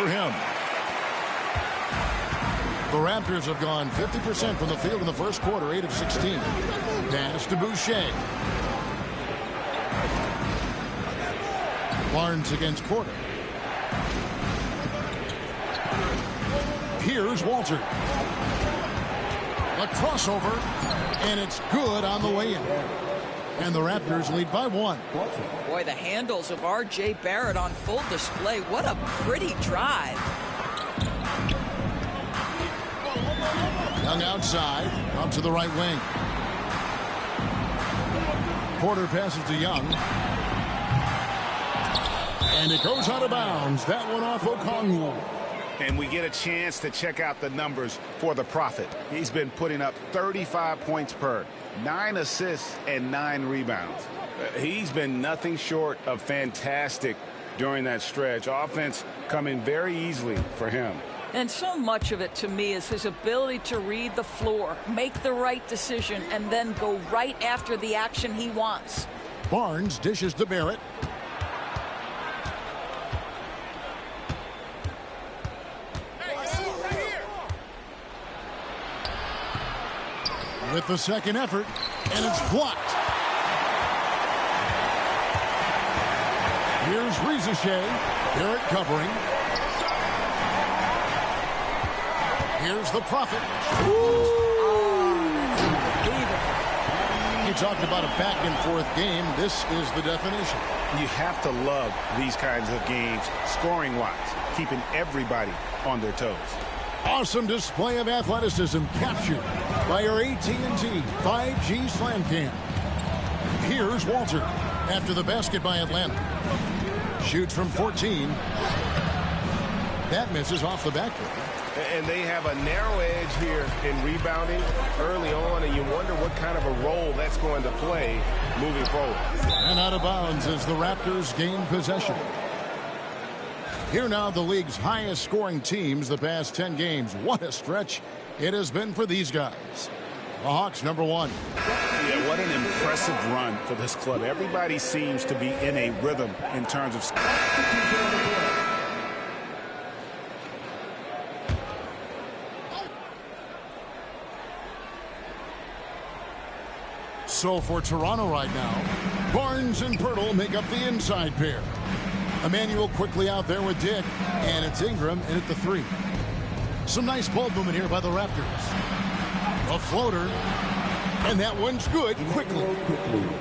for him. The Raptors have gone 50% from the field in the first quarter, 8 of 16. Pass to Boucher. Barnes against Porter. Here's Walter. A crossover, and it's good on the way in. And the Raptors lead by 1. Boy, the handles of R.J. Barrett on full display. What a pretty drive. Young outside, up to the right wing. Porter passes to Young. And it goes out of bounds. That one off Okongwu. And we get a chance to check out the numbers for the Prophet. He's been putting up 35 points per, 9 assists, and 9 rebounds. He's been nothing short of fantastic during that stretch. Offense coming very easily for him. And so much of it to me is his ability to read the floor, make the right decision, and then go right after the action he wants. Barnes dishes to Barrett. With the second effort, and it's blocked. Here's Rizichet. Barrett covering. Here's the Prophet. You talked about a back-and-forth game. This is the definition. You have to love these kinds of games, scoring-wise, keeping everybody on their toes. Awesome display of athleticism captured by your AT&T 5G Slam Cam. Here's Walter after the basket by Atlanta. Shoots from 14. That misses off the backboard. And they have a narrow edge here in rebounding early on, and you wonder what kind of a role that's going to play moving forward. And out of bounds as the Raptors gain possession. Here now the league's highest scoring teams the past 10 games. What a stretch it has been for these guys. The Hawks number 1. Yeah, what an impressive run for this club. Everybody seems to be in a rhythm in terms of... So for Toronto right now, Barnes and Pirtle make up the inside pair. Emmanuel quickly out there with Dick, and it's Ingram in at the 3. Some nice ball movement here by the Raptors. A floater, and that one's good.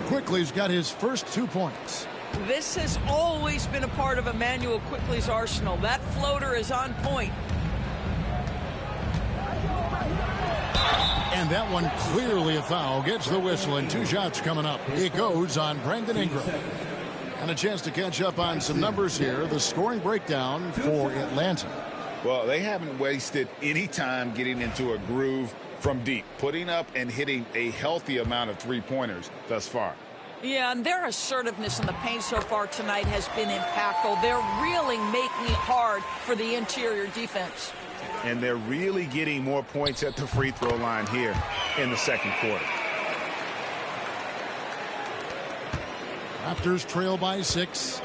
Quickly's got his first 2 points. This has always been a part of Emmanuel Quickly's arsenal. That floater is on point. And that one clearly a foul. Gets the whistle, and 2 shots coming up. It goes on Brandon Ingram. And a chance to catch up on some numbers here. The scoring breakdown for Atlanta. Well, they haven't wasted any time getting into a groove from deep, putting up and hitting a healthy amount of three-pointers thus far. Yeah, and their assertiveness in the paint so far tonight has been impactful. They're really making it hard for the interior defense. And they're really getting more points at the free throw line here in the second quarter. Raptors trail by 6.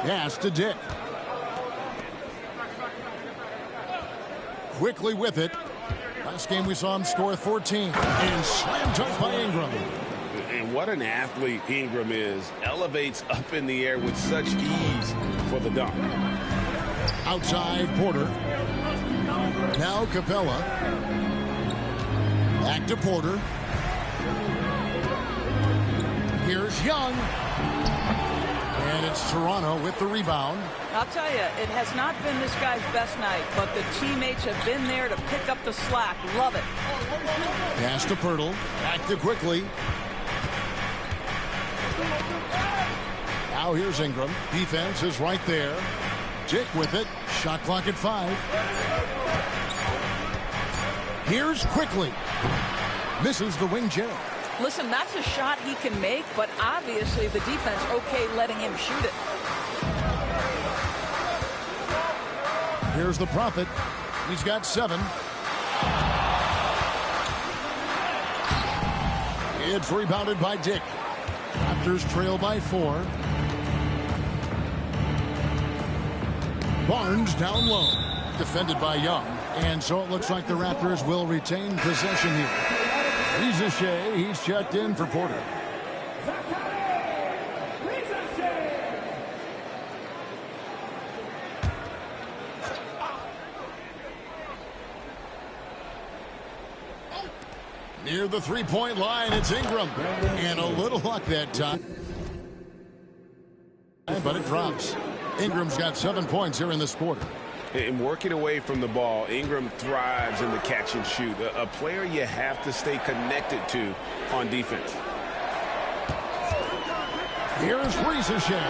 Pass to Dick. Quickly with it. Last game we saw him score 14. And slam dunk by Ingram. And what an athlete Ingram is. Elevates up in the air with such ease for the dunk. Outside Porter. Now Capella. Back to Porter. Here's Young. And it's Toronto with the rebound. I'll tell you, it has not been this guy's best night, but the teammates have been there to pick up the slack. Love it. Pass to Pirtle. Back to Quickly. Now here's Ingram. Defense is right there. Dick with it. Shot clock at 5. Here's Quickly. Misses the wing J. Listen, that's a shot he can make, but obviously the defense okay letting him shoot it. Here's the Prophet. He's got 7. It's rebounded by Dick. Raptors trail by 4. Barnes down low. Defended by Young. And so it looks like the Raptors will retain possession here. He's checked in for Porter. Near the three-point line, it's Ingram. And a little luck that time. But it drops. Ingram's got 7 points here in this quarter. And working away from the ball, Ingram thrives in the catch and shoot. A player you have to stay connected to on defense. Here's Ricochet.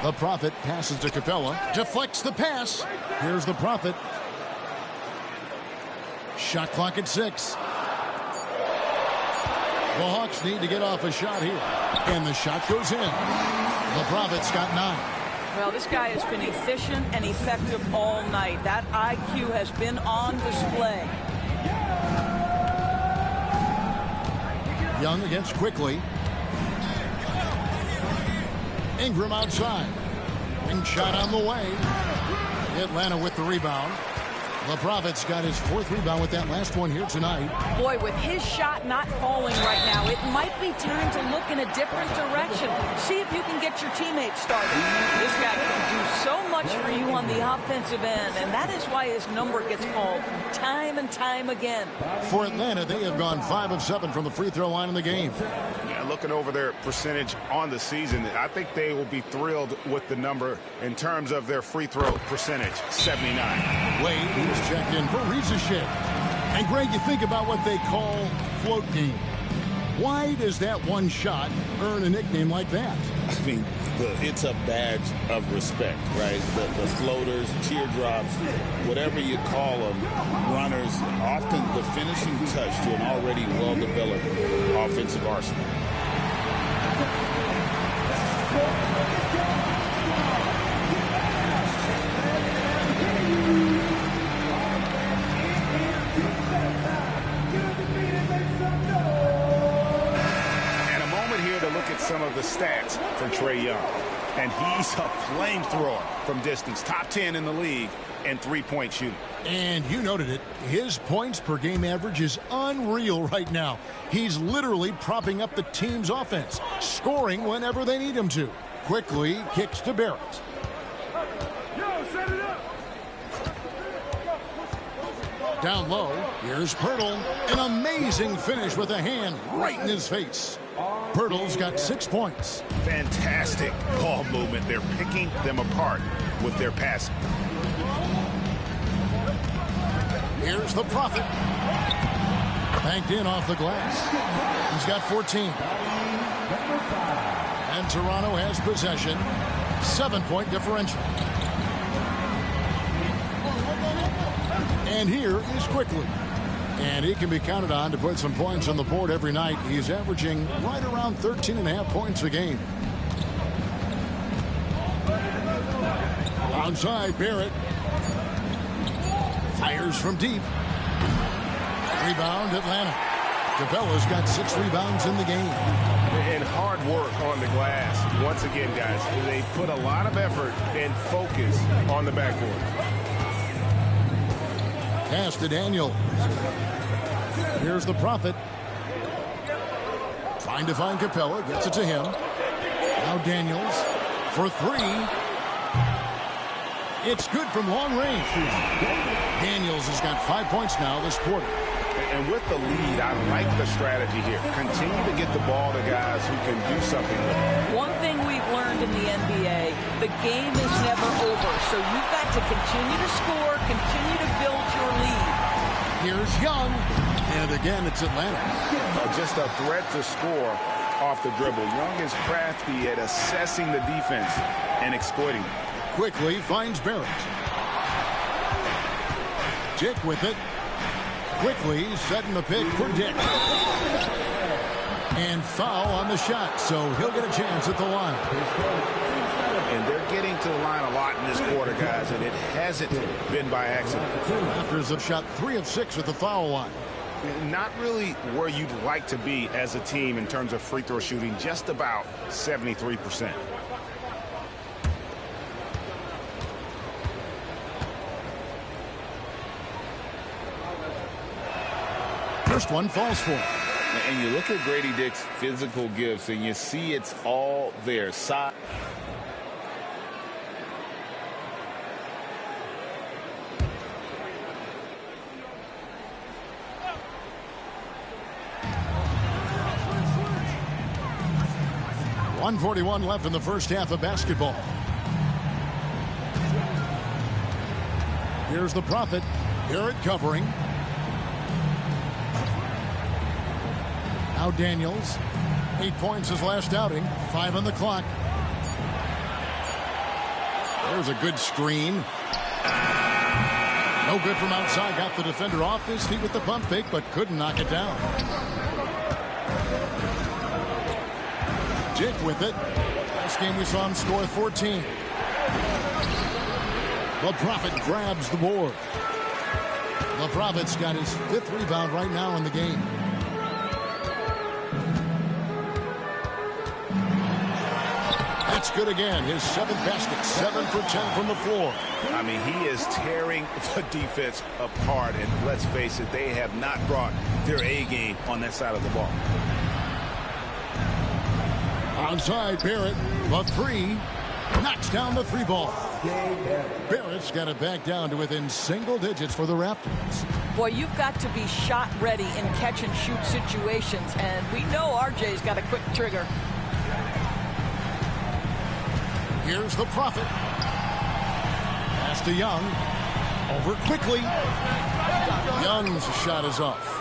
The Prophet passes to Capella. Deflects the pass. Here's the Prophet. Shot clock at 6. The Hawks need to get off a shot here. And the shot goes in. The Prophet's got 9. Well, this guy has been efficient and effective all night. That IQ has been on display. Young against Quickly. Ingram outside. Ring shot on the way. Atlanta with the rebound. The Prophet's got his 4th rebound with that last one here tonight. Boy, with his shot not falling right now, it might be time to look in a different direction. See if you can get your teammates started. This guy can do so much for you on the offensive end, and that is why his number gets called time and time again. For Atlanta, they have gone 5 of 7 from the free throw line in the game. Yeah, looking over their percentage on the season, I think they will be thrilled with the number in terms of their free throw percentage, 79. Wade, he's checked in for Ricochet. And Greg, you think about what they call float game. Why does that one shot earn a nickname like that? I mean, it's a badge of respect, right? The floaters, teardrops, whatever you call them, runners, often the finishing touch to an already well-developed offensive arsenal. Some of the stats for Trae Young. And he's a flamethrower from distance. Top 10 in the league in three-point shooting. And you noted it. His points per game average is unreal right now. He's literally propping up the team's offense, scoring whenever they need him to. Quickly kicks to Barrett. Down low, here's Pirtle. An amazing finish with a hand right in his face. Pirtle's got 6 points. Fantastic ball movement. They're picking them apart with their passing. Here's the Prophet. Banked in off the glass. He's got 14. And Toronto has possession. 7-point differential. And here is Quickly. And he can be counted on to put some points on the board every night. He's averaging right around 13.5 points a game. Outside, Barrett. Fires from deep. Rebound, Atlanta. Capella's got 6 rebounds in the game. And hard work on the glass. Once again, guys, they put a lot of effort and focus on the backboard. Pass to Daniel. Here's the Prophet. Trying to find Capella. Gets it to him. Now Daniels for 3. It's good from long range. Daniels has got 5 points now this quarter. And with the lead, I like the strategy here. Continue to get the ball to guys who can do something with it. One thing we've learned in the NBA, the game is never over. So you've got to continue to score, continue to build your lead. Here's Young. And again, it's Atlanta. Just a threat to score off the dribble. Young is crafty at assessing the defense and exploiting it. Quickly finds Barrett. Dick with it. Quickly setting the pick for Dick. And foul on the shot, so he'll get a chance at the line. And they're getting to the line a lot in this quarter, guys, and it hasn't been by accident. Raptors have shot 3 of 6 at the foul line. Not really where you'd like to be as a team in terms of free throw shooting, just about 73%. first one falls for him. And you look at Grady Dick's physical gifts, and you see it's all there. Side. .141 left in the first half of basketball. Here's the Prophet. Barrett covering. Now Daniels. 8 points his last outing. 5 on the clock. There's a good screen. No good from outside. Got the defender off his feet with the pump fake, but couldn't knock it down. Dick with it. Last game we saw him score 14. The Prophet grabs the board. The Prophet's got his 5th rebound right now in the game. That's good again. His 7th basket. 7 for 10 from the floor. I mean, he is tearing the defense apart. And let's face it, they have not brought their A game on that side of the ball. Onside, Barrett. The 3. Knocks down the 3 ball. Barrett's got it back down to within single digits for the Raptors. Boy, you've got to be shot ready in catch and shoot situations, and we know RJ's got a quick trigger. Here's the Prophet. Pass to Young. Over quickly. Young's shot is off.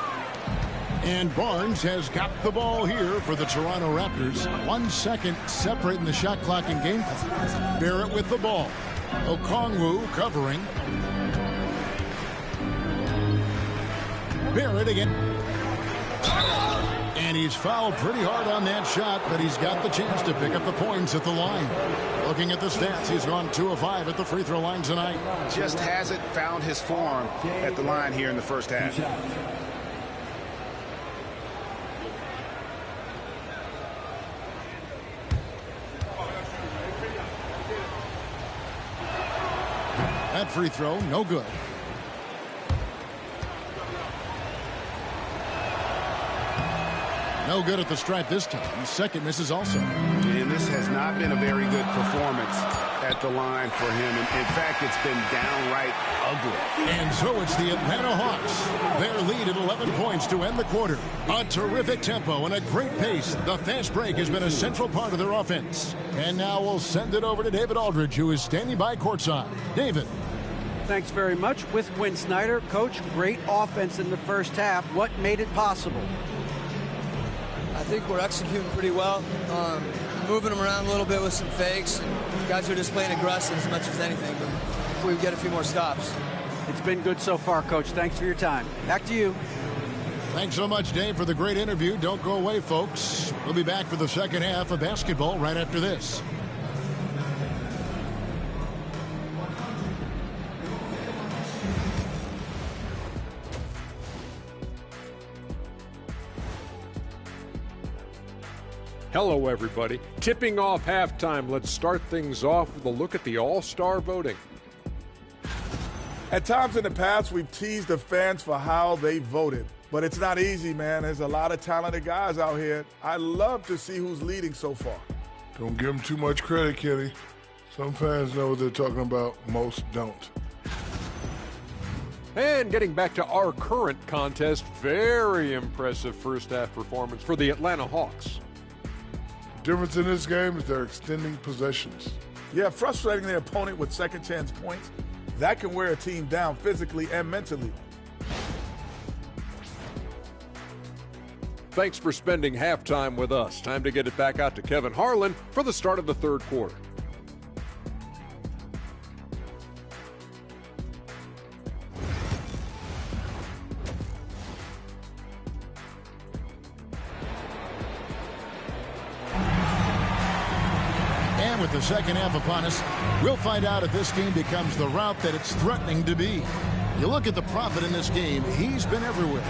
And Barnes has got the ball here for the Toronto Raptors. 1 second separating the shot clock and game clock. Barrett with the ball. Okongwu covering. Barrett again. And he's fouled pretty hard on that shot, but he's got the chance to pick up the points at the line. Looking at the stats, he's gone 2 of 5 at the free throw line tonight. Just hasn't found his form at the line here in the first half. That free throw, no good. No good at the stripe this time. Second misses also. And this has not been a very good performance at the line for him. In fact, it's been downright ugly. And so it's the Atlanta Hawks. Their lead at 11 points to end the quarter. A terrific tempo and a great pace. The fast break has been a central part of their offense. And now we'll send it over to David Aldridge, who is standing by courtside. David. Thanks very much. With Quinn Snyder, Coach, great offense in the first half. What made it possible? I think we're executing pretty well. Moving them around a little bit with some fakes. Guys are just playing aggressive as much as anything. But if we get a few more stops. It's been good so far, Coach. Thanks for your time. Back to you. Thanks so much, Dave, for the great interview. Don't go away, folks. We'll be back for the second half of basketball right after this. Hello, everybody. Tipping off halftime. Let's start things off with a look at the All-Star voting. At times in the past, we've teased the fans for how they voted. But it's not easy, man. There's a lot of talented guys out here. I love to see who's leading so far. Don't give them too much credit, Kenny. Some fans know what they're talking about. Most don't. And getting back to our current contest, very impressive first-half performance for the Atlanta Hawks. Difference in this game is they're extending possessions. Yeah, frustrating their opponent with second-chance points. That can wear a team down physically and mentally. Thanks for spending halftime with us. Time to get it back out to Kevin Harlan for the start of the third quarter. With the second half upon us, we'll find out if this game becomes the route that it's threatening to be. You look at the Prophet in this game, he's been everywhere.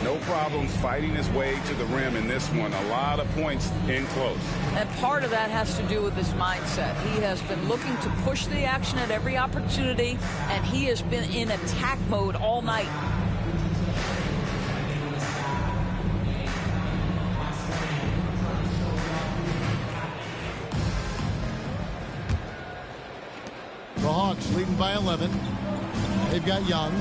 No problems fighting his way to the rim in this one. A lot of points in close. And part of that has to do with his mindset. He has been looking to push the action at every opportunity, and he has been in attack mode all night. The Hawks leading by 11. They've got Young.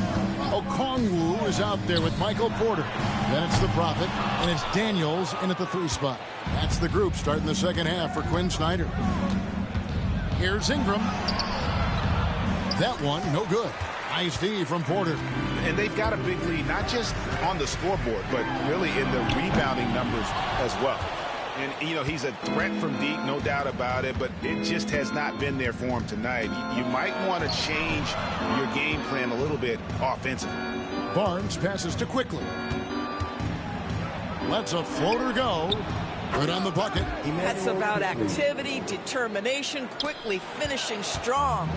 Okongwu is out there with Michael Porter. Then it's the Prophet, and it's Daniels in at the 3 spot. That's the group starting the second half for Quinn Snyder. Here's Ingram. That one, no good. Nice D from Porter. And they've got a big lead, not just on the scoreboard, but really in the rebounding numbers as well. And, you know, he's a threat from deep, no doubt about it, but it just has not been there for him tonight. You might want to change your game plan a little bit offensively. Barnes passes to Quickly. Lets a floater go. Good on the bucket. That's about activity, determination, quickly finishing strong.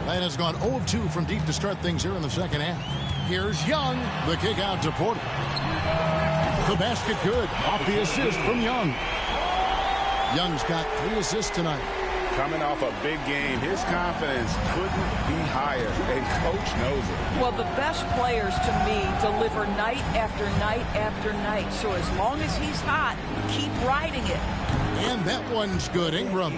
And has gone 0 of 2 from deep to start things here in the second half. Here's Young. The kick out to Porter. The basket good. Off the assist from Young. Young's got 3 assists tonight. Coming off a big game, his confidence couldn't be higher, and Coach knows it. Well, the best players, to me, deliver night after night after night. So as long as he's hot, keep riding it. And that one's good. Ingram.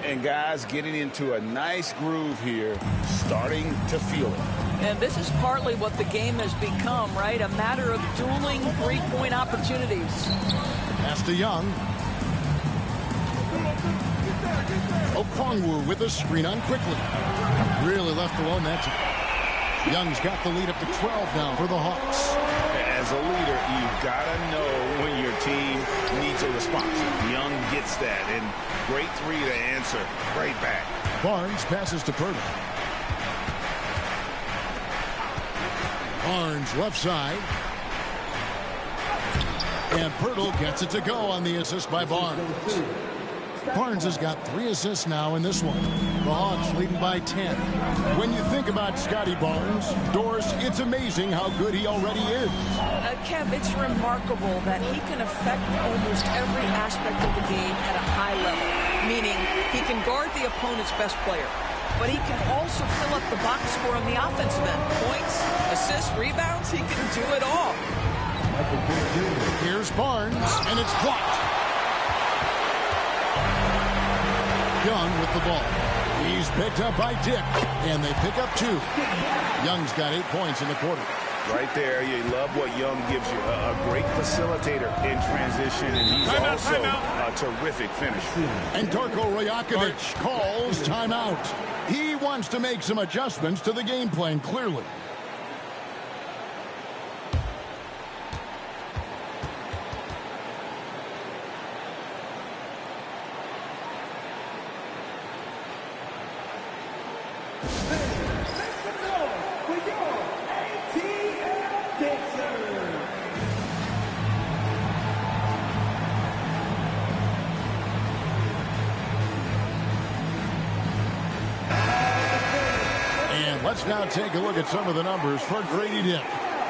And guys getting into a nice groove here, starting to feel it. And this is partly what the game has become, right? A matter of dueling three-point opportunities. Pass to Young. Okongwu with a screen on Quickly. Really left alone that time. Young's got the lead up to 12 now for the Hawks. As a leader, you've got to know when your team needs a response. Young gets that, and great 3 to answer right back. Barnes passes to Purtle. Barnes left side. And Purtle gets it to go on the assist by Barnes. Barnes has got 3 assists now in this one. The Hawks leading by 10. When you think about Scotty Barnes, Doris, it's amazing how good he already is. Kev, it's remarkable that he can affect almost every aspect of the game at a high level, meaning he can guard the opponent's best player, but he can also fill up the box score on the offensive end. Points, assists, rebounds, he can do it all. Here's Barnes, and it's blocked. Young with the ball. He's picked up by Dick, and they pick up 2. Young's got 8 points in the quarter. Right there, you love what Young gives you. A great facilitator in transition, and he's also a terrific finisher. And Darko Rajakovic calls timeout. He wants to make some adjustments to the game plan, clearly. Let's now take a look at some of the numbers for Grady Dick.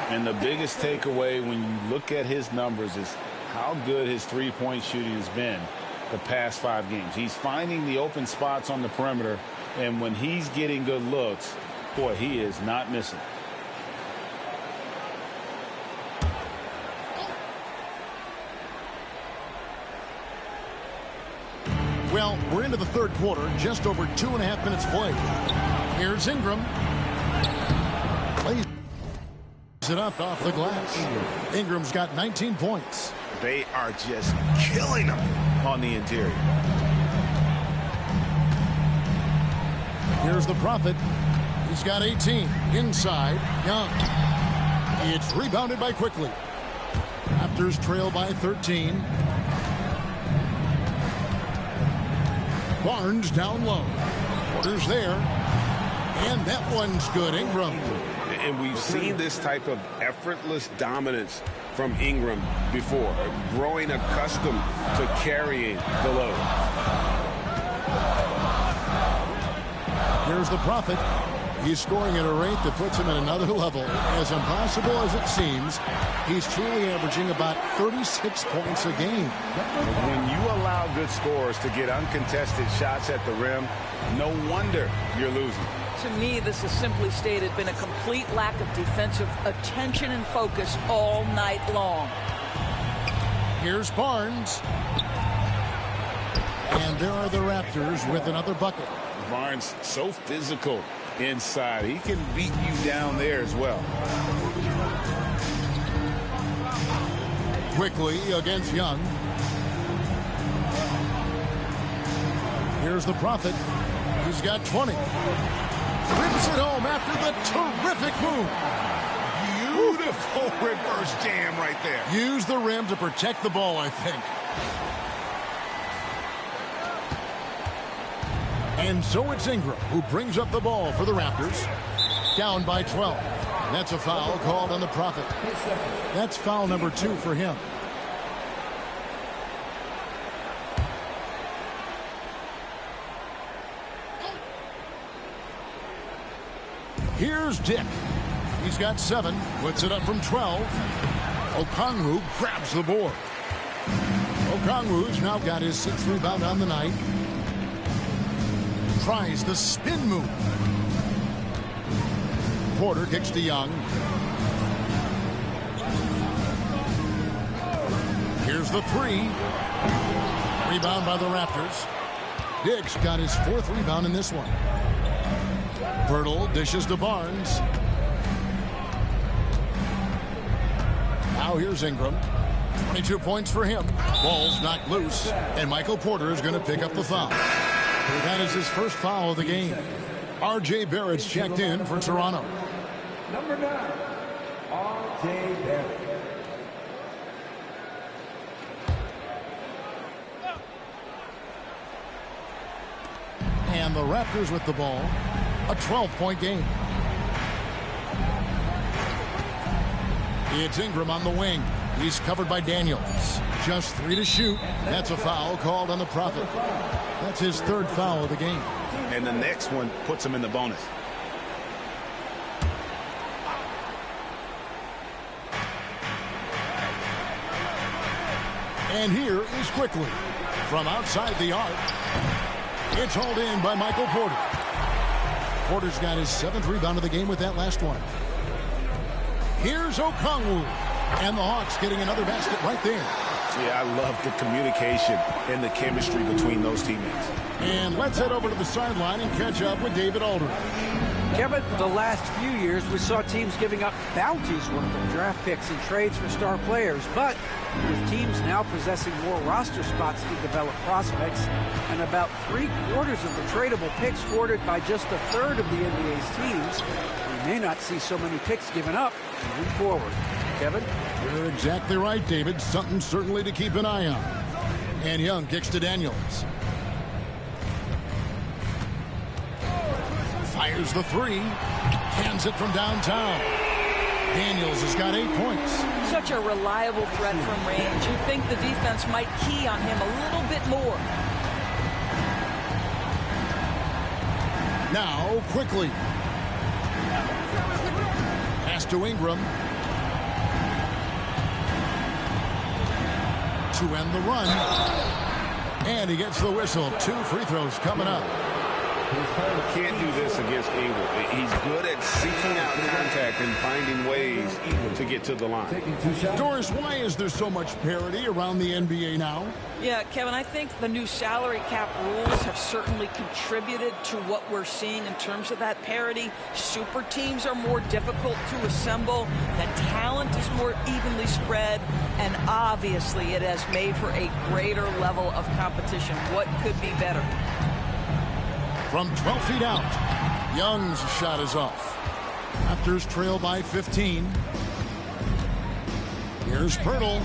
And the biggest takeaway when you look at his numbers is how good his three-point shooting has been the past 5 games. He's finding the open spots on the perimeter, and when he's getting good looks, boy, he is not missing. Well, we're into the third quarter, just over 2.5 minutes played. Here's Ingram. Plays it up off the glass. Ingram's got 19 points. They are just killing him on the interior. Here's the Prophet. He's got 18. Inside, Young. It's rebounded by Quickly. Raptors trail by 13. Barnes down low. Porter's there. And that one's good. Ingram. And we've seen this type of effortless dominance from Ingram before, growing accustomed to carrying the load. Here's the Prophet. He's scoring at a rate that puts him at another level. As impossible as it seems, he's truly averaging about 36 points a game. When you allow good scorers to get uncontested shots at the rim, no wonder you're losing. To me, this has simply stated been a complete lack of defensive attention and focus all night long. Here's Barnes. And there are the Raptors with another bucket. Barnes so physical inside. He can beat you down there as well. Quickly against Young. Here's the Prophet. He's got 20. Rips it home after the terrific move. Beautiful reverse jam right there. Use the rim to protect the ball, I think. And so it's Ingram who brings up the ball for the Raptors. Down by 12. And that's a foul called on the Prophet. That's foul number 2 for him. Here's Dick. He's got 7. Puts it up from 12. Okongwu grabs the board. Okongwu's now got his 6th rebound on the night. Tries the spin move. Porter kicks to Young. Here's the 3. Rebound by the Raptors. Diggs got his 4th rebound in this one. Pirtle dishes to Barnes. Now here's Ingram. 22 points for him. Ball's knocked loose, and Michael Porter is going to pick up the foul. That is his first foul of the game. R.J. Barrett's checked in for Toronto. Number 9, R.J. Barrett. And the Raptors with the ball. A 12-point game. It's Ingram on the wing. He's covered by Daniels. Just 3 to shoot. That's a foul called on the Prophet. That's his 3rd foul of the game. And the next one puts him in the bonus. And here is Quickly. From outside the arc. It's hauled in by Michael Porter. Porter's got his 7th rebound of the game with that last one. Here's Okongwu. And the Hawks getting another basket right there. Yeah, I love the communication and the chemistry between those teammates. And let's head over to the sideline and catch up with David Aldridge. Kevin, the last few years we saw teams giving up bounties worth of draft picks and trades for star players. But with teams now possessing more roster spots to develop prospects and about 3/4 of the tradable picks hoarded by just a third of the NBA's teams, we may not see so many picks given up moving forward. Kevin? You're exactly right, David. Something certainly to keep an eye on. And Young kicks to Daniels. Fires the 3. Cans it from downtown. Daniels has got 8 points. Such a reliable threat from range. You'd think the defense might key on him a little bit more. Now, Quickly. Pass to Ingram. To end the run. And he gets the whistle. 2 free throws coming up. Can't do this against Ingram. He's good at seeking out contact and finding ways to get to the line. Doris, why is there so much parity around the NBA now? Yeah, Kevin, I think the new salary cap rules have certainly contributed to what we're seeing in terms of that parity. Super teams are more difficult to assemble. The talent is more evenly spread. And obviously, it has made for a greater level of competition. What could be better? From 12 feet out, Young's shot is off. Raptors trail by 15. Here's Pirtle.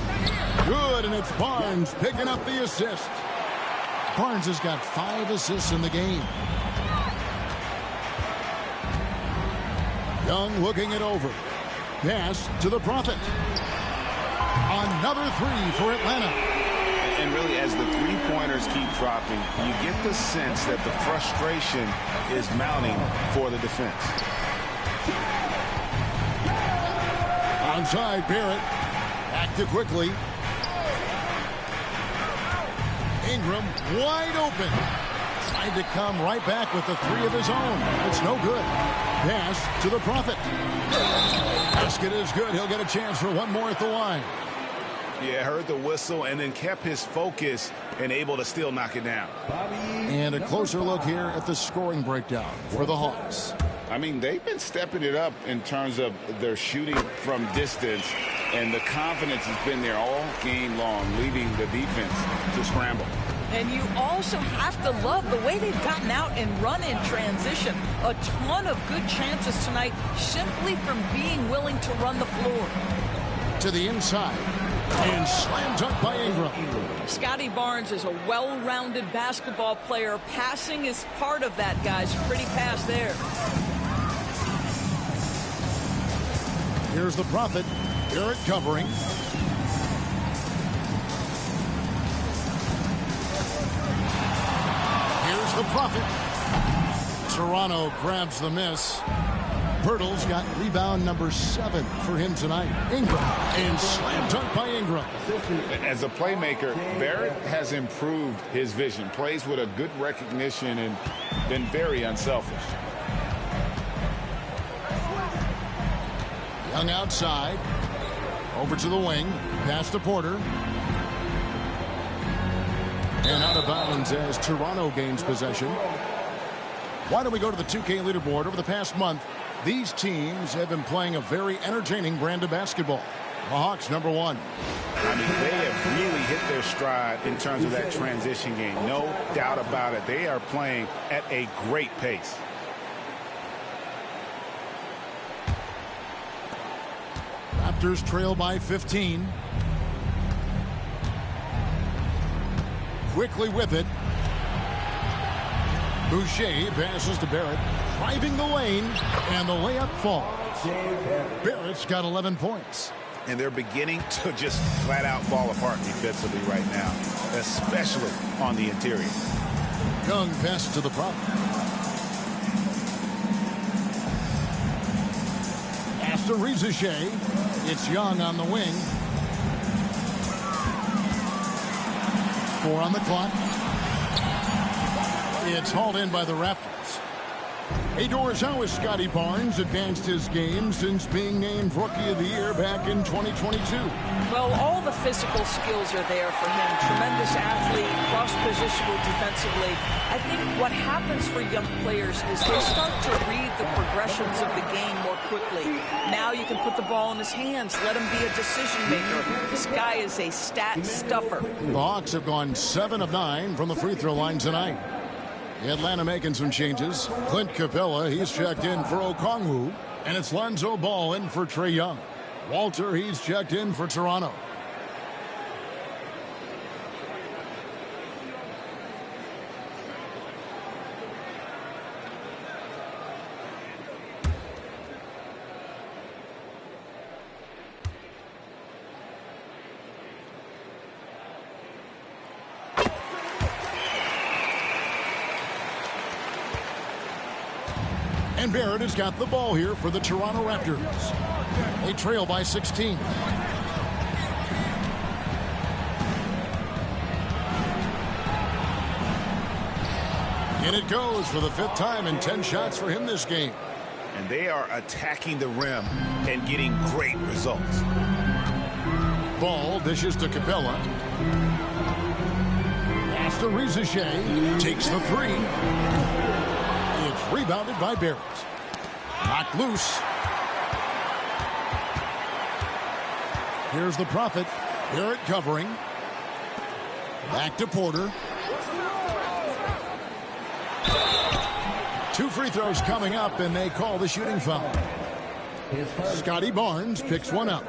Good, and it's Barnes picking up the assist. Barnes has got 5 assists in the game. Young looking it over. Pass to the Prophet. Another 3 for Atlanta. And really, as the three-pointers keep dropping, you get the sense that the frustration is mounting for the defense. Onside, Barrett. Back to Quickly. Ingram wide open. Tried to come right back with the 3 of his own. It's no good. Pass to the Prophet. Basket is good. He'll get a chance for one more at the line. Yeah, heard the whistle and then kept his focus and able to still knock it down. And a closer look here at the scoring breakdown for the Hawks. I mean, they've been stepping it up in terms of their shooting from distance, and the confidence has been there all game long, leaving the defense to scramble. And you also have to love the way they've gotten out and run in transition. A ton of good chances tonight simply from being willing to run the floor. To the inside. And slam dunk by Ingram. Scotty Barnes is a well-rounded basketball player. Passing is part of that, guys. Pretty pass there. Here's the Prophet. Barrett covering. Here's the Prophet. Toronto grabs the miss. Pirtle's got rebound number 7 for him tonight. Ingram. And slam dunk by Ingram. As a playmaker, Barrett has improved his vision. Plays with a good recognition and been very unselfish. Young outside. Over to the wing. Pass to Porter. And out of bounds as Toronto gains possession. Why don't we go to the 2K leaderboard? Over the past month, these teams have been playing a very entertaining brand of basketball. The Hawks, number 1. I mean, they have really hit their stride in terms of that transition game. No doubt about it. They are playing at a great pace. Raptors trail by 15. Quickly with it. Boucher passes to Barrett, driving the lane, and the layup falls. Barrett's got 11 points. And they're beginning to just flat out fall apart defensively right now, especially on the interior. Young passes to the Prophet. Pass to Rizachet. It's Young on the wing. 4 on the clock. It's hauled in by the Raptors. Hey, Doris, how has Scotty Barnes advanced his game since being named Rookie of the Year back in 2022? Well, all the physical skills are there for him. Tremendous athlete, cross-positional defensively. I think what happens for young players is they start to read the progressions of the game more quickly. Now you can put the ball in his hands, let him be a decision maker. This guy is a stat stuffer. The Hawks have gone 7 of 9 from the free throw line tonight. Atlanta making some changes. Clint Capella, he's checked in for Okongwu. And it's Lonzo Ball in for Trae Young. Walter, he's checked in for Toronto. And Barrett has got the ball here for the Toronto Raptors. They trail by 16. And it goes for the 5th time and 10 shots for him this game. And they are attacking the rim and getting great results. Ball dishes to Capella. Pass to Rizachet. Takes the 3. It's rebounded by Barrett. Knocked loose. Here's the Prophet. Barrett covering. Back to Porter. 2 free throws coming up, and they call the shooting foul. Scotty Barnes picks one up.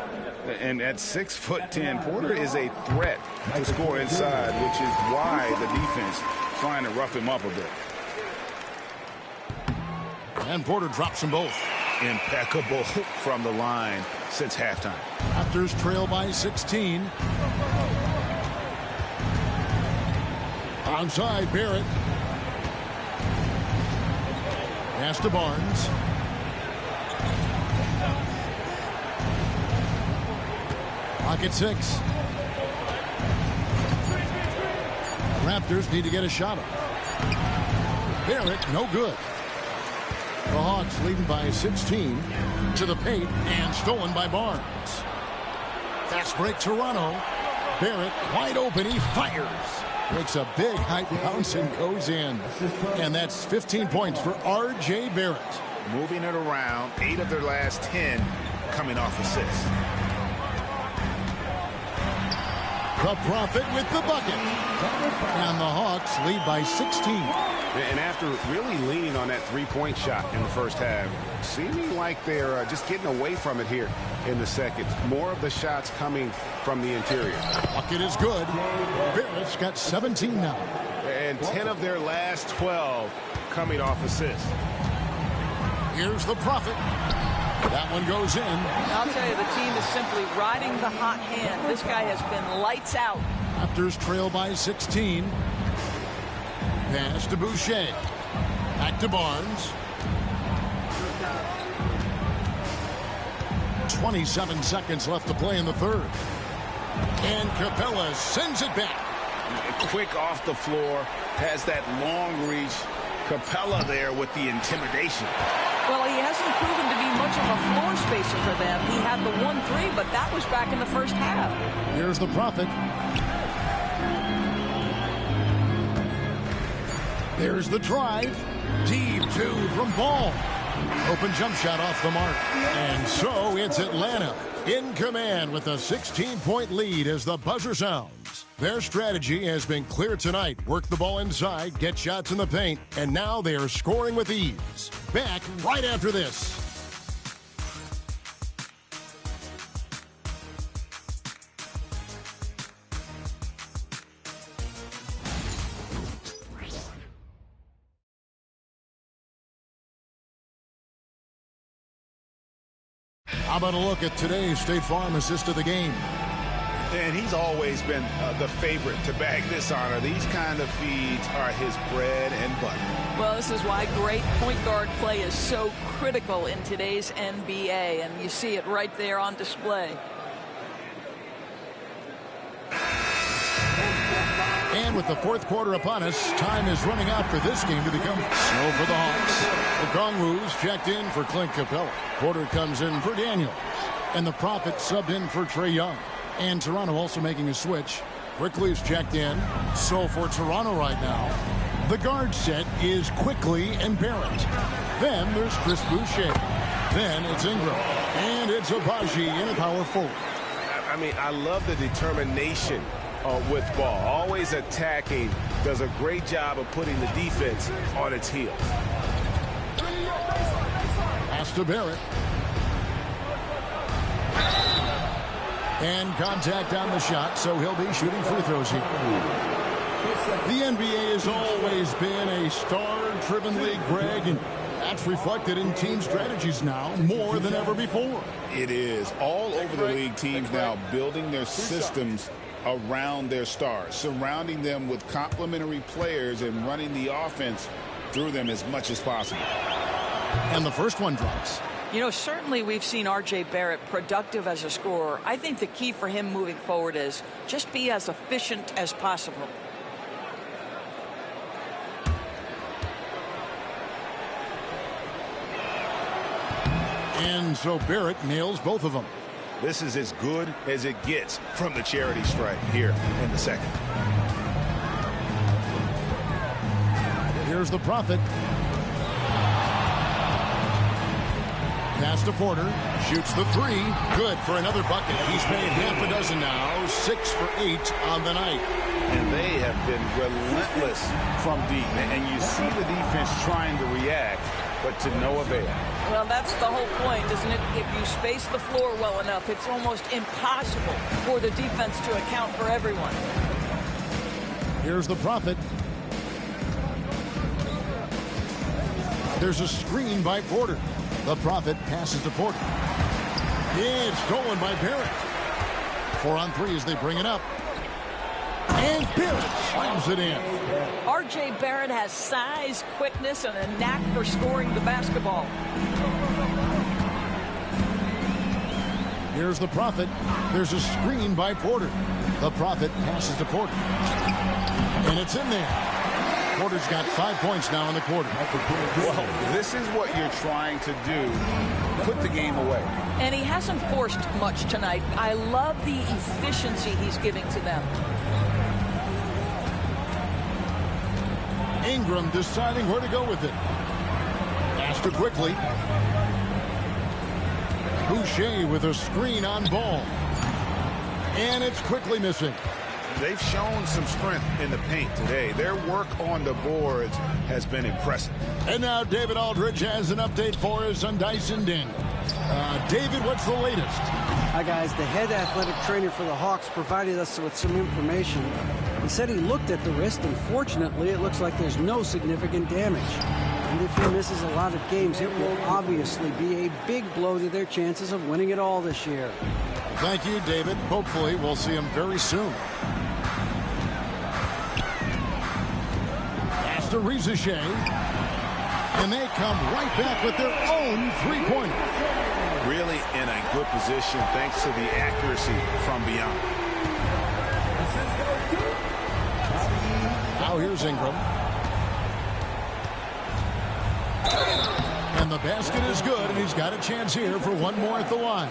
And at 6'10", Porter is a threat to score inside, which is why the defense trying to rough him up a bit. And Porter drops them both. Impeccable from the line since halftime. Raptors trail by 16. Onside, Barrett. Pass to Barnes. Clock at 6. The Raptors need to get a shot up. Barrett, no good. The Hawks leading by 16 to the paint and stolen by Barnes. Fast break Toronto. Barrett wide open. He fires. Makes a big high bounce and goes in. And that's 15 points for R.J. Barrett. Moving it around, 8 of their last 10 coming off assists. The Prophet with the bucket. And the Hawks lead by 16. And after really leaning on that three-point shot in the first half, seeming like they're just getting away from it here in the second. More of the shots coming from the interior. Bucket is good. Barrett's got 17 now. And 10 of their last 12 coming off assists. Here's the Prophet. That one goes in. I'll tell you, the team is simply riding the hot hand. This guy has been lights out. Raptors trail by 16. Pass to Boucher. Back to Barnes. 27 seconds left to play in the third. And Capella sends it back. Quick off the floor. Has that long reach. Capella there with the intimidation. Well, he hasn't proven to be much of a floor spacer for them. He had the 1-3, but that was back in the first half. Here's the Prophet. There's the drive. Deep two from Ball. Open jump shot off the mark. And so it's Atlanta in command with a 16-point lead as the buzzer sounds. Their strategy has been clear tonight. Work the ball inside, get shots in the paint, and now they are scoring with ease. Back right after this. How about a look at today's State Farm assist of the game? And he's always been the favorite to bag this honor. These kind of feeds are his bread and butter. Well, this is why great point guard play is so critical in today's NBA, and you see it right there on display. And with the fourth quarter upon us, time is running out for this game to become snow for the Hawks. Okongwu's checked in for Clint Capella. Porter comes in for Daniels. And the Prophet subbed in for Trae Young. And Toronto also making a switch. Quickly is checked in. So for Toronto right now, the guard set is Quickly and Barrett. Then there's Chris Boucher. Then it's Ingram. And it's Abaji in a power forward. I mean, I love the determination with Ball. Always attacking. Does a great job of putting the defense on its heels. Pass to Barrett. And contact on the shot, so he'll be shooting free throws here. The NBA has always been a star-driven league, Greg, and that's reflected in team strategies now more than ever before. It is. All over the league, teams now building their systems around their stars, surrounding them with complementary players and running the offense through them as much as possible. And the first one drops. You know, certainly we've seen R.J. Barrett productive as a scorer. I think the key for him moving forward is just be as efficient as possible. And so Barrett nails both of them. This is as good as it gets from the charity stripe here in the second. Here's the Prophet. Pass to Porter. Shoots the three. Good for another bucket. He's made half a dozen now. 6 for 8 on the night. And they have been relentless from deep. And you see the defense trying to react, but to no avail. Well, that's the whole point, isn't it? If you space the floor well enough, it's almost impossible for the defense to account for everyone. Here's the Prophet. There's a screen by Porter. The Prophet passes to Porter. Yeah, it's stolen by Barrett. 4 on 3 as they bring it up. And Barrett slams it in. R.J. Barrett has size, quickness, and a knack for scoring the basketball. Here's the Prophet. There's a screen by Porter. The Prophet passes to Porter. And it's in there. Porter's got 5 points now in the quarter. Well, this is what you're trying to do. Put the game away. And he hasn't forced much tonight. I love the efficiency he's giving to them. Ingram deciding where to go with it. Passed it quickly. Boucher with a screen on ball. And it's quickly missing. They've shown some strength in the paint today. Their work on the boards has been impressive. And now David Aldridge has an update for us on Dyson Daniels. David, what's the latest? Hi, guys. The head athletic trainer for the Hawks provided us with some information. He said he looked at the wrist, and fortunately, it looks like there's no significant damage. And if he misses a lot of games, it will obviously be a big blow to their chances of winning it all this year. Thank you, David. Hopefully, we'll see him very soon. Pass to Rizachet. And they come right back with their own three-pointer. Really in a good position thanks to the accuracy from beyond. Now here's Ingram. And the basket is good, and he's got a chance here for one more at the line.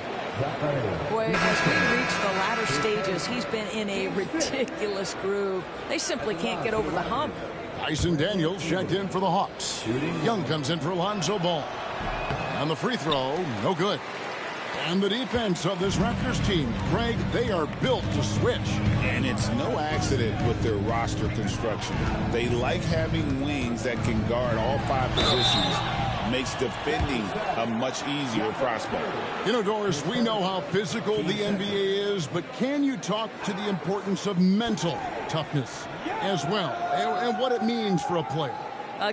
Boy, as we reach the latter stages, he's been in a ridiculous groove. They simply can't get over the hump. Dyson Daniels checked in for the Hawks. Young comes in for Lonzo Ball. On the free throw, no good. And the defense of this Raptors team, Greg, they are built to switch. And it's no accident with their roster construction. They like having wings that can guard all 5 positions. Makes defending a much easier prospect. You know, Doris, we know how physical the NBA is, but can you talk to the importance of mental toughness as well, and what it means for a player?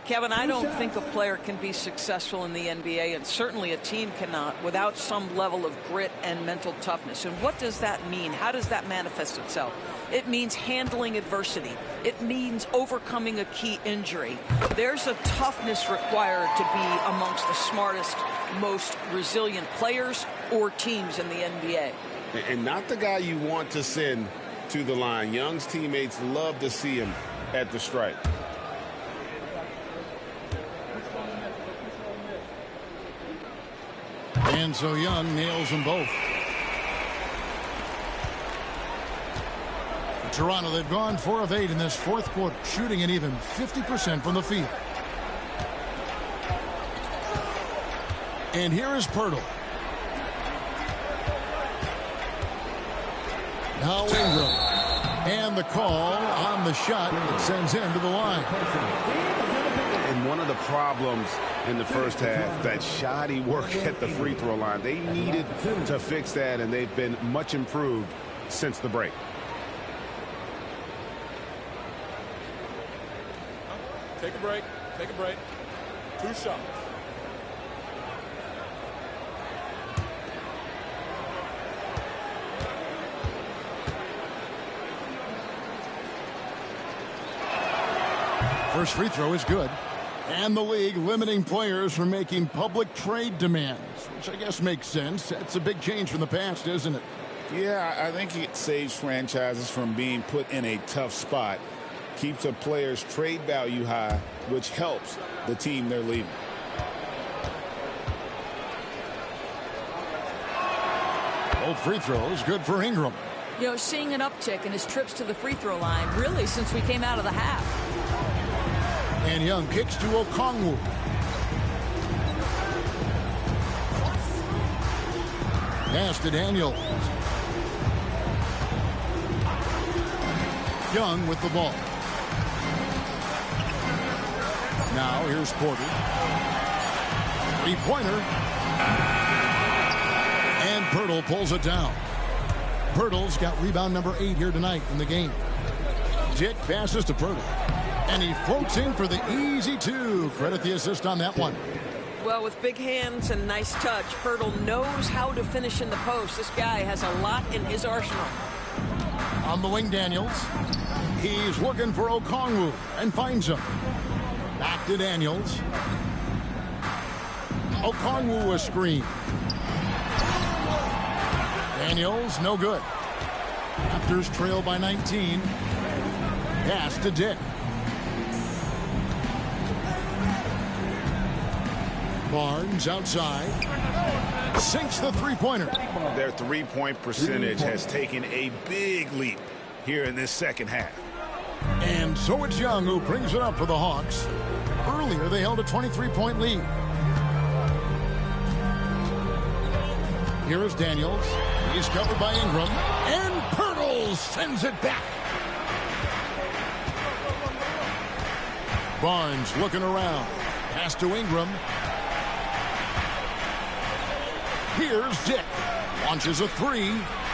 Kevin, I don't think a player can be successful in the NBA, and certainly a team cannot, without some level of grit and mental toughness. And what does that mean? How does that manifest itself? It means handling adversity. It means overcoming a key injury. There's a toughness required to be amongst the smartest, most resilient players or teams in the NBA. And not the guy you want to send to the line. Young's teammates love to see him at the stripe. And so Young nails them both. For Toronto, they've gone 4 of 8 in this fourth quarter, shooting an even 50% from the field. And here is Pirtle. Now Ingram. And the call on the shot that sends him to the line. And one of the problems in the first half, that shoddy work at the free throw line. They needed to fix that, and they've been much improved since the break. Take a break. Take a break. 2 shots. First free throw is good. And the league limiting players from making public trade demands, which I guess makes sense. That's a big change from the past, isn't it? Yeah, I think it saves franchises from being put in a tough spot. Keeps a player's trade value high, which helps the team they're leaving. Both free throws good for Ingram. You know, seeing an uptick in his trips to the free throw line, really, since we came out of the half. And Young kicks to Okongwu. Pass to Daniels. Young with the ball. Now here's Porter. Three-pointer. And Pirtle pulls it down. Pirtle's got rebound number 8 here tonight in the game. Dick passes to Pirtle. And he floats in for the easy 2. Credit the assist on that one. Well, with big hands and nice touch, Pirtle knows how to finish in the post. This guy has a lot in his arsenal. On the wing, Daniels. He's looking for Okongwu and finds him. Back to Daniels. Okongwu a screen. Daniels, no good. Raptors trail by 19. Pass to Dick. Barnes outside. Sinks the three-pointer. Their three-point percentage has taken a big leap here in this second half. And so it's Young who brings it up for the Hawks. Earlier, they held a 23-point lead. Here is Daniels. He's covered by Ingram. And Pirtle sends it back. Barnes looking around. Pass to Ingram. Here's Dick. Launches a three.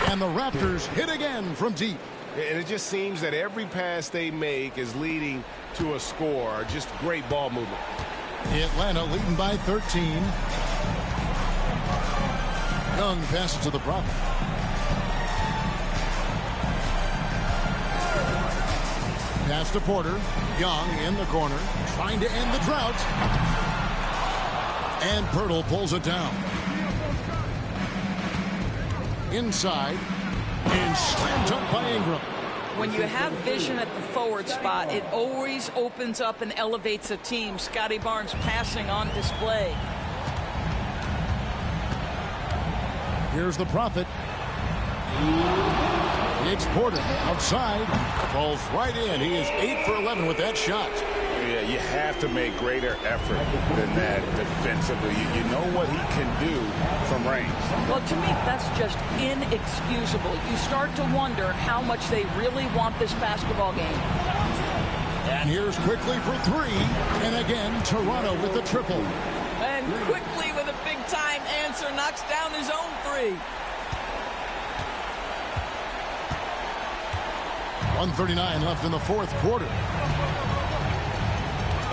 And the Raptors hit again from deep. And it just seems that every pass they make is leading to a score. Just great ball movement. Atlanta leading by 13. Young passes to the Prophet. Pass to Porter. Young in the corner, trying to end the drought. And Pirtle pulls it down. Inside. And slam dunk by Ingram. When you have vision at the forward spot, it always opens up and elevates a team. Scotty Barnes passing on display. Here's the Prophet. It's Porter outside. Falls right in. He is 8 for 11 with that shot. Yeah, you have to make greater effort than that defensively. You know what he can do from range. Well, to me, that's just inexcusable. You start to wonder how much they really want this basketball game. And here's Quickly for three. And again, Toronto with the triple. And Quickly with a big-time answer knocks down his own three. 1:39 left in the fourth quarter.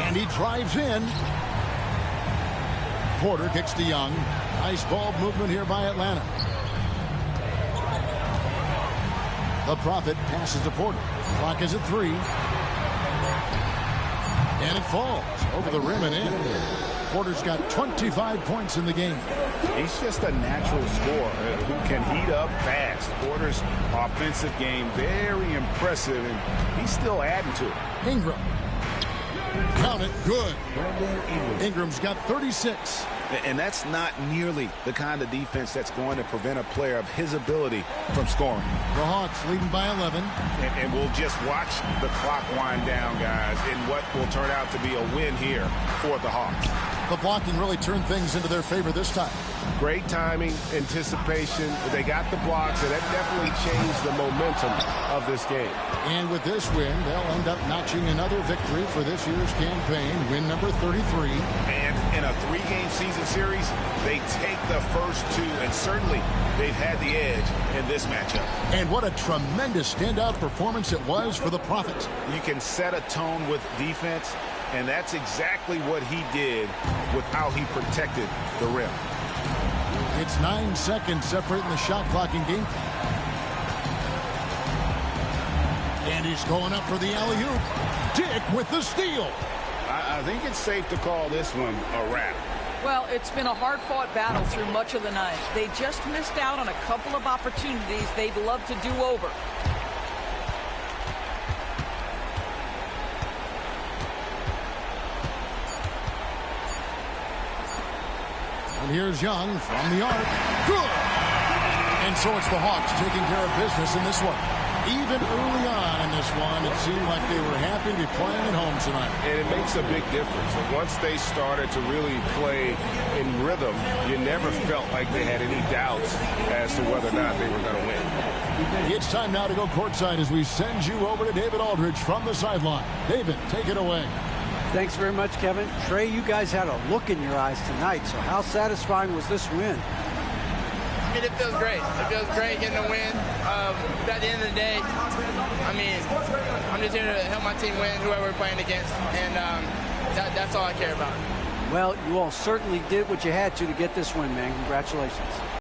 And he drives in. Porter kicks to Young. Nice ball movement here by Atlanta. The Prophet passes to Porter. Clock is at 3. And it falls over the rim and in. Porter's got 25 points in the game. He's just a natural scorer who can heat up fast. Porter's offensive game very impressive, and he's still adding to it. Ingram. Count it. Good. Ingram's got 36. And that's not nearly the kind of defense that's going to prevent a player of his ability from scoring. The Hawks leading by 11. And we'll just watch the clock wind down, guys, in what will turn out to be a win here for the Hawks. The blocking really turned things into their favor this time. Great timing, anticipation. They got the blocks, and that definitely changed the momentum of this game. And with this win, they'll end up notching another victory for this year's campaign, win number 33. And in a 3-game season series, they take the first 2, and certainly they've had the edge in this matchup. And what a tremendous standout performance it was for the Prophets. You can set a tone with defense, and that's exactly what he did with how he protected the rim. It's 9 seconds separating the shot clock in game. And he's going up for the alley-oop. Dick with the steal. I think it's safe to call this one a wrap. Well, it's been a hard-fought battle through much of the night. They just missed out on a couple of opportunities they'd love to do over. And here's Young from the arc. Good! And so it's the Hawks taking care of business in this one. Even early on in this one, it seemed like they were happy to be playing at home tonight. And it makes a big difference. Once they started to really play in rhythm, you never felt like they had any doubts as to whether or not they were going to win. It's time now to go courtside as we send you over to David Aldridge from the sideline. David, take it away. Thanks very much, Kevin. Trey, you guys had a look in your eyes tonight, so how satisfying was this win? I mean, it feels great. It feels great getting a win. But at the end of the day, I mean, I'm just here to help my team win, whoever we're playing against, and that's all I care about. Well, you all certainly did what you had to get this win, man. Congratulations.